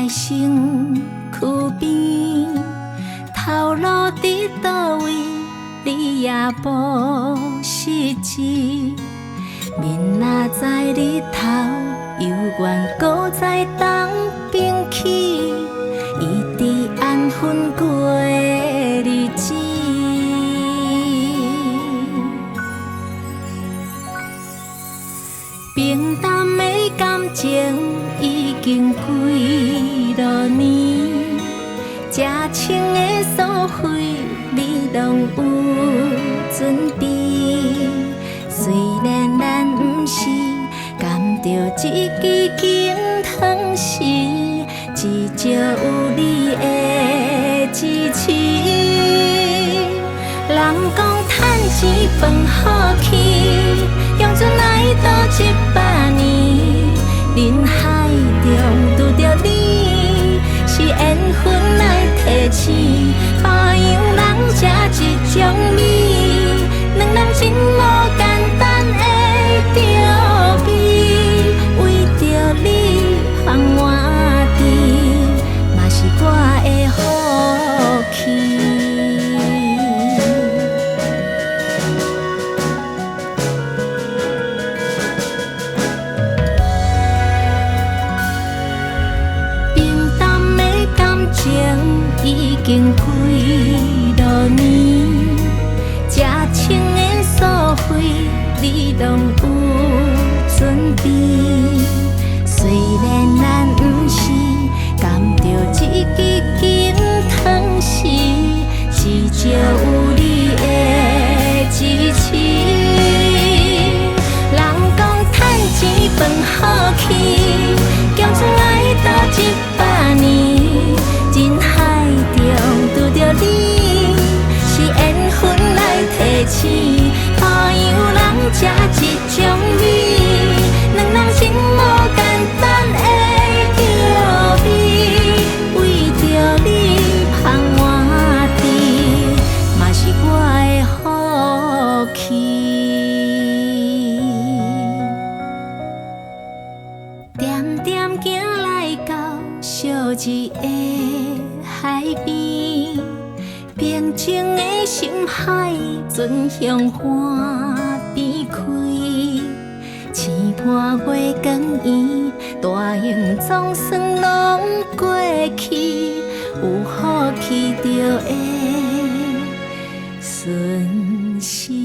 在身躯边，头路伫倒位，你也无识知。面若在日头，犹原搁在东边起，伊伫安分过日子。平淡的感情已经几落年，这情的所费你拢有准备。虽然咱不是甘着一支金汤匙，至少有你的支持。人讲趁钱饭好去，用尽爱度100年，人海中拄着你，是缘分来提醒。别样人吃一种味，两人真无简单的着味。为着你放我甜，嘛是我的福气。已经几落年，这情的所费你拢有准备。虽然咱不是甘着一支金汤匙，至少有你的支持。人讲趁钱饭好去，强存爱度100年。人海中拄着你，是缘分来提醒。别样人吃一种味，两人真无简单的着味。为着你芳我甜，嘛是我的福气。点点行来到小日的海边，平静的心海准向岸边开。星盘月光圆，大营总算拢过去，有福气就会顺时。